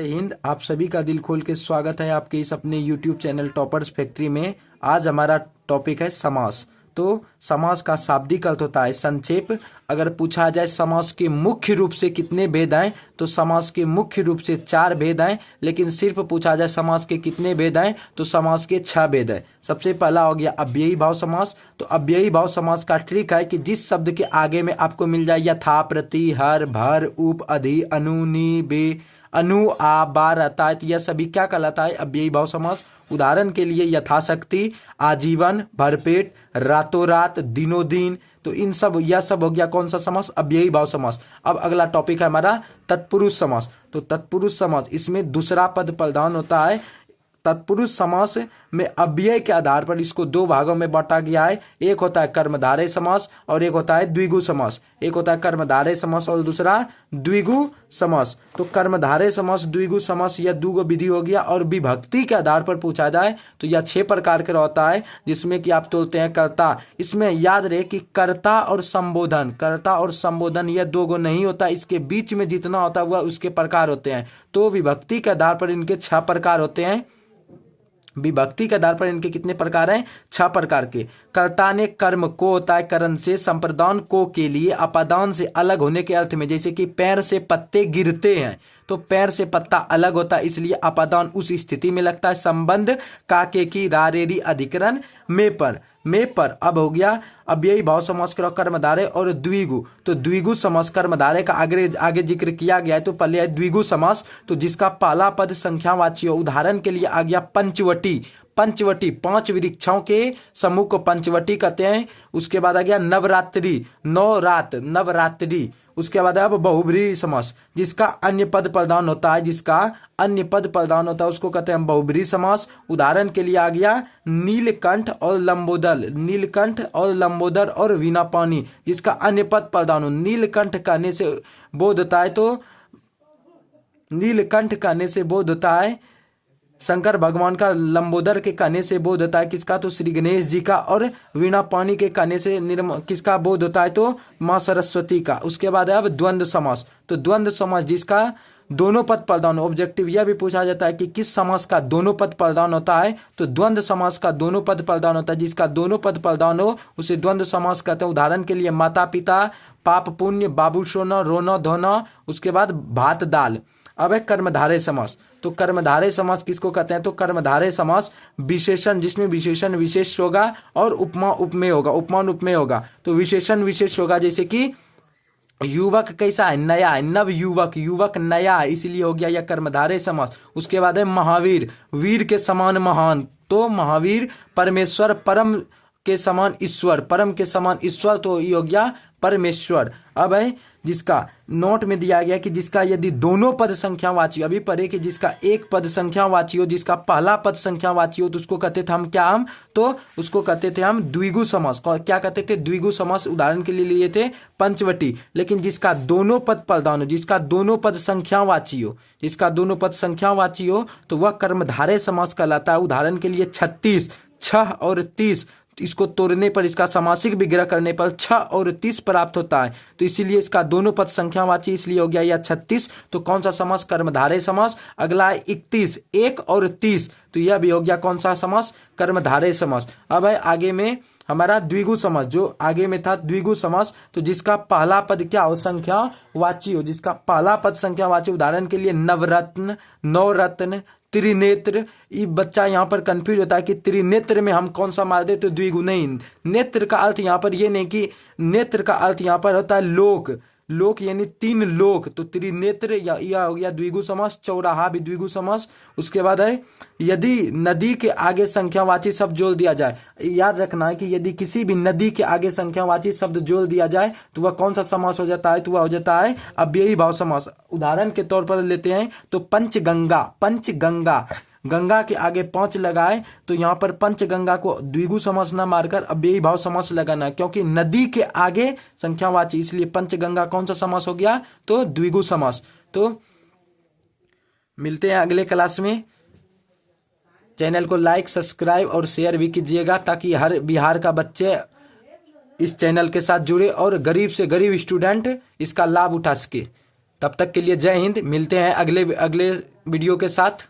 जय हिंद। आप सभी का दिल खोल के स्वागत है आपके इस अपने YouTube चैनल टॉपर्स फैक्ट्री में। आज हमारा टॉपिक है समास। तो समास का शाब्दिक अर्थ होता है संक्षेप। अगर पूछा जाए समास के मुख्य रूप से कितने भेद हैं, तो समास के मुख्य रूप से 4 भेद हैं। लेकिन सिर्फ पूछा जाए समास के कितने भेद हैं, तो समास के 6 भेद हैं। सबसे पहला हो गया अव्ययी भाव समास। तो अव्ययी भाव समास का ट्रिक है कि जिस शब्द के आगे में आपको मिल जाए यथा, प्रति, हर, भर, उप, अधि, अनु, नि, बे, अनु, आ, बा रहता है, तो यह सभी क्या कहलाता है? अव्ययी भाव समास। उदाहरण के लिए यथाशक्ति, आजीवन, भरपेट, रातों रात, दिनों दिन। तो इन सब यह सब हो गया कौन सा समास? अव्ययी भाव समास। अब अगला टॉपिक है हमारा तत्पुरुष समास। तो तत्पुरुष समास, इसमें दूसरा पद प्रधान होता है। तत्पुरुष समास में अव्यय के आधार पर इसको 2 भागों में बांटा गया है। एक होता है कर्मधारय समास और एक होता है द्विगु समास। एक होता है कर्मधारय समास और दूसरा द्विगु समास। तो कर्मधारय समास, द्विगु समास, यह 2 विधि हो गया। और विभक्ति के आधार पर पूछा जाए तो यह 6 प्रकार का होता है, जिसमें कि आप तोलते हैं कर्ता। इसमें याद रहे कि कर्ता और संबोधन यह 2 गो नहीं होता, इसके बीच में जितना होता है वह उसके प्रकार होते हैं। तो विभक्ति के आधार पर इनके 6 प्रकार होते हैं। विभक्ति के आधार पर इनके कितने प्रकार हैं? 6 प्रकार के। कर्ता ने कर्म को होता है करण से, संप्रदान को के लिए अपादान से अलग होने के अर्थ में। जैसे कि पैर से पत्ते गिरते हैं, तो पैर से पत्ता अलग होता है, इसलिए अपादान उस स्थिति में लगता है। संबंध काके की रारेरी अधिकरण में पर। अब हो गया अव्ययी भाव समास का कर्मधारय और द्विगु। तो द्विगु समास कर्मधारय का आगे जिक्र किया गया है। तो पहले है द्विगु समास, तो जिसका पहला पद संख्यावाची हो। उदाहरण के लिए आ गया पंचवटी। 5 वृक्षों के समूह को पंचवटी कहते हैं। उसके बाद आ गया नवरात्रि, 9 रात, नवरात्रि। उसके बाद अब बहुब्रीहि समास, जिसका अन्य पद प्रधान होता है, उसको कहते हैं बहुब्रीहि समास। उदाहरण के लिए आ गया नीलकंठ और लंबोदर और वीणा पानी, जिसका अन्य पद प्रधान हो। नीलकंठ कहने से बोध होता है शंकर भगवान का। लंबोदर के कहने से बोध होता है किसका? तो श्री गणेश जी का। और वीणा पानी के कहने से किसका बोध होता है? तो माँ सरस्वती का। उसके बाद है अब द्वंद्व समास। तो द्वंद्व समास जिसका दोनों पद प्रधान हो। ऑब्जेक्टिव यह भी पूछा जाता है कि किस समास का दोनों पद प्रधान होता है, तो द्वंद्व समास का दोनों पद प्रधान होता है। जिसका दोनों पद प्रधान हो उसे द्वंद्व समास कहते हैं। उदाहरण के लिए माता पिता, पाप पुण्य, बाबू सोना, रोना धोना। उसके बाद भात दाल। अब है कर्मधारय समास। तो कर्मधारय समास किसको कहते हैं? तो कर्मधारय समास विशेषण, जिसमें विशेषण विशेष होगा और उपमा उपमेय होगा, उपमान उपमेय होगा। तो विशेषण विशेष होगा, जैसे कि युवक कैसा है? नया है, नव युवक, युवक नया है, इसलिए हो गया यह कर्मधारय समास। उसके बाद है महावीर, वीर के समान महान। तो महावीर परमेश्वर, परम के समान ईश्वर, तो ये हो गया परमेश्वर। अब है जिसका नोट में दिया गया कि जिसका यदि दोनों पद संख्यावाची, अभी पढ़े कि जिसका एक पद संख्यावाची हो, जिसका पहला पद संख्यावाची हो, तो उसको कहते थे हम तो उसको कहते थे हम द्विगु समास। क्या कहते थे? द्विगु समास। उदाहरण के लिए लिए थे पंचवटी। लेकिन जिसका दोनों पद प्रधान हो, जिसका दोनों पद संख्यावाची हो, तो वह कर्मधारय समास कहलाता है। उदाहरण के लिए 36, 6 और 30। इसको तोड़ने पर, इसका समासिक विग्रह करने पर 6 और 30 प्राप्त होता है। तो इसीलिए इसका दोनों पद संख्यावाची, इसलिए हो गया यह 36। तो कौन सा समास? कर्मधारय समास। अगला है 31, 1 और 30। तो यह भी हो गया कौन सा समास? कर्मधारय समास। अब है आगे में हमारा द्विगु समास, जो आगे में था द्विगु समास। तो जिसका पहला पद क्या हो? संख्यावाची हो, जिसका पहला पद संख्यावाची। उदाहरण के लिए नवरत्न, 9 रत्न, त्रिनेत्र। ये बच्चा यहाँ पर कंफ्यूज होता है कि त्रिनेत्र में हम कौन सा मार दे, तो द्विगु नहीं। नेत्र का अर्थ यहाँ पर ये नहीं कि नेत्र का अर्थ यहाँ पर होता है लोक यानी 3 लोक। तो त्रिनेत्र यह हो गया द्विगु समास। चौराहा भी द्विगु समास। उसके बाद है यदि नदी के आगे संख्यावाची शब्द जोड़ दिया जाए। याद रखना है कि यदि किसी भी नदी के आगे संख्यावाची शब्द जोड़ दिया जाए तो वह कौन सा समास हो जाता है? तो वह हो जाता है अव्ययी भाव समास। उदाहरण के तौर पर लेते हैं तो पंचगंगा, गंगा के आगे 5 लगाए, तो यहाँ पर पंचगंगा को द्विगु समास न मारकर अव्ययी भाव समास लगाना, क्योंकि नदी के आगे संख्यावाची, इसलिए पंचगंगा कौन सा समास हो गया? तो द्विगु समास। तो मिलते हैं अगले क्लास में। चैनल को लाइक, सब्सक्राइब और शेयर भी कीजिएगा, ताकि हर बिहार का बच्चे इस चैनल के साथ जुड़े और गरीब से गरीब स्टूडेंट इसका लाभ उठा सके। तब तक के लिए जय हिंद। मिलते हैं अगले वीडियो के साथ।